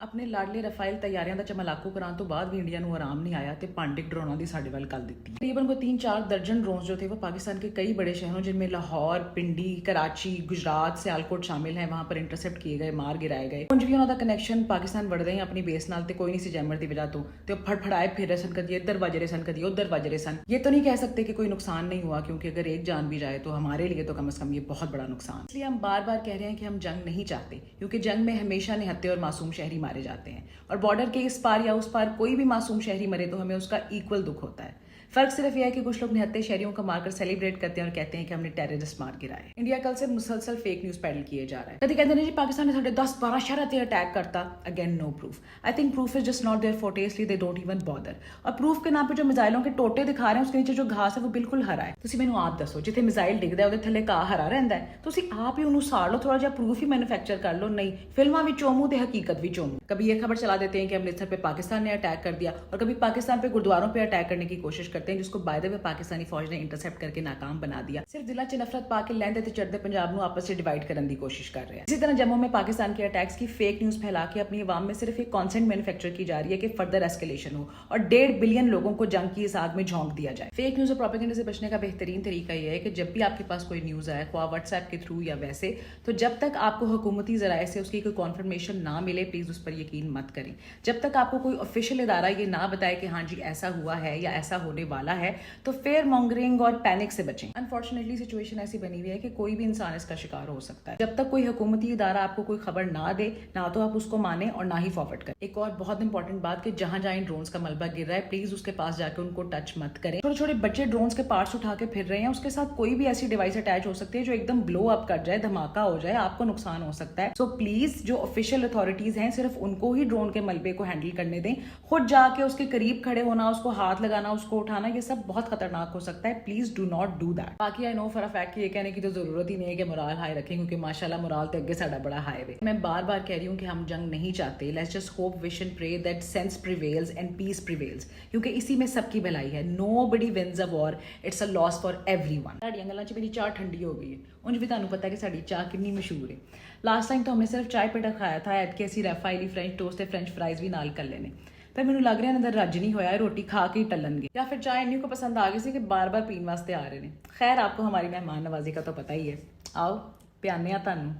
ਆਪਣੇ ਲਾਡਲੇ ਰਫਾਇਲ ਤਿਆਰੀਆਂ ਦਾ ਚਮਲਾਕੂ ਕਰਾਉਣ ਤੋਂ ਬਾਅਦ ਵੀ इंडिया ਨੂੰ आराम नहीं आया तो पांडिक ड्रोनों की साढ़े वाल कर दी। तकरीबन को 3-4 दर्जन ड्रोन जो थे वो पाकिस्तान के कई बड़े शहरों जिनमें लाहौर, पिंडी, कराची, गुजरात, सियालकोट शामिल हैं, वहां पर इंटरसेप्ट किए गए, मार गिराए गए। कुछ भी उन्होंने कनैक्शन पाकिस्तान बढ़ रहे हैं अपनी बेस नाल ते कोई नहीं सी जैमर की वजह तो फड़फड़ाए फिर रहे सन, कभी इधर बज रहे सन, कभी उधर बज रहे सन। ये तो नहीं कह सकते कि कोई नुकसान नहीं हुआ, क्योंकि अगर एक जान भी जाए तो हमारे लिए तो कम से कम ये बहुत बड़ा नुकसान। इसलिए हम बार बार कह रहे हैं कि हम जंग नहीं चाहते, क्योंकि जंग में हमेशा निहत्थे और मासूम शहरी मारे जाते हैं, और बॉर्डर के इस पार या उस पार कोई भी मासूम शहरी मरे तो हमें उसका इक्वल दुख होता है। फर्क सिर्फ यह है कि कुछ लोग निहत्थे शहरियों को मारकर सेलिब्रेट करते हैं और कहते हैं कि हमने टेररिस्ट मार गिराए। इंडिया कल से मुसलसल फेक न्यूज पैडल किए जा रहा है। कभी कहते हैं जी पाकिस्तान ने साढ़े 10-12 शहर से अटैक करता। Again no proof. I think proof is just not there forte, इसलिए दे डोंट इवन बॉदर। और प्रूफ के नाम पे जो मिसाइलों के टोटे दिखा रहे हैं उसके नीचे जो घास है वो बिल्कुल हरा है। तुसी मैनू आप दसो जिथे मिसाइल डिगदा है थले घाह हरा रहता है, तुसी आप ही उन्होंने साड़ लो, थोड़ा जिहा प्रूफ ही मैन्युफैक्चर कर लो। नहीं, फिल्मां भी चोमू ते हकीकत भी चोमू। कभी ये खबर चला देते हैं कि अमृतसर पे पाकिस्तान ने अटैक कर दिया, और कभी पाकिस्तान पे गुरुद्वारों पे अटैक करने की कोशिश करते हैं, जिसको बाय द वे पाकिस्तानी फौज ने इंटरसेप्ट करके नाकाम बना दिया। सिर्फ दिलों च नफरत पाके लैंदे ते चढ़दे पंजाब नूं आपस में डिवाइड करने की कोशिश कर रहे हैं। इसी तरह जम्मू में पाकिस्तान के अटैक्स की फेक न्यूज फैला के अपनी आवाम में सिर्फ एक कॉन्सेंट मैन्युफैक्चर की जा रही है कि फर्दर एस्केलेशन हो और 1.5 बिलियन लोगों को जंग की इस आग में झोंक दिया जाए। फेक न्यूज और प्रोपेगेंडा से बचने का बेहतरीन तरीका यह है कि जब भी आपके पास कोई न्यूज आए, ख्वाह व्हाट्सएप के थ्रू या वैसे, तो जब तक आपको हुकूमती जराए से उसकी कोई कॉन्फर्मेशन ना मिले, प्लीज उस पर यकीन मत करें। जब तक आपको कोई ऑफिशियल इदारा ये ना बताए कि हाँ जी ऐसा हुआ है या ऐसा होने वाला है, तो फेयर मॉन्गरिंग और पैनिक से बचें। अनफॉर्चुनेटली सिचुएशन ऐसी बनी हुई है कि कोई भी इंसान इसका शिकार हो सकता है। जब तक कोई हुकूमती इदारा आपको कोई खबर ना दे, ना तो आप उसको माने और ना ही फॉरवर्ड करें। एक और बहुत इंपॉर्टेंट बात कि जहां जहां ड्रोन्स का मलबा गिर रहा है, प्लीज उसके पास जाकर उनको टच मत करें। छोटे छोटे बच्चे ड्रोन्स के पार्ट्स उठा के फिर रहे हैं, उसके साथ कोई भी ऐसी डिवाइस अटैच हो सकती है जो एकदम ब्लो अप कर जाए, धमाका हो जाए, आपको नुकसान हो सकता है। सो प्लीज जो ऑफिशियल अथॉरिटीज हैं सिर्फ उनको ही ड्रोन के मलबे को हैंडल करने दें। खुद जाके उसके करीब खड़े होना, उसको हाथ लगाना, उसको उठाना, ये सब बहुत खतरनाक हो सकता है। Please do not do that. बाकी I know for a fact कि ये कहने की तो जरूरत ही नहीं है कि मोराल हाई रखें, क्योंकि माशाल्लाह मोराल तो अगे साडा बड़ा हाई है। मैं बार बार कह रही हूँ कि हम जंग नहीं चाहते। Let's just hope, wish and pray that sense prevails and peace prevails, क्योंकि इसी में सबकी भलाई है। Nobody wins a war, it's a loss for everyone. साडियां गल्लां च मेरी चाह ठंडी हो गई है। उंज भी तुहानूं पता है कि साडी चाह कितनी मशहूर है। लास्ट टाइम तो हमने सिर्फ चाय पेड़ा खाया था, ऐतके असीं रफाइली फ्रेंच टोस्ट ते फ्रेंच फ्राइज भी नाल कर लेने। पर मैनूं लग रहा अंदर रज नहीं होया, रोटी खा के ही टलनगे, या फिर चाय इन्हीं को पसंद आ गई सी कि बार बार पीने वास्ते आ रहे हैं। खैर, आपको हमारी मेहमान नवाजी का तो पता ही है। आओ पियाने आ तुहानूं।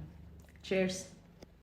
चीयर्स।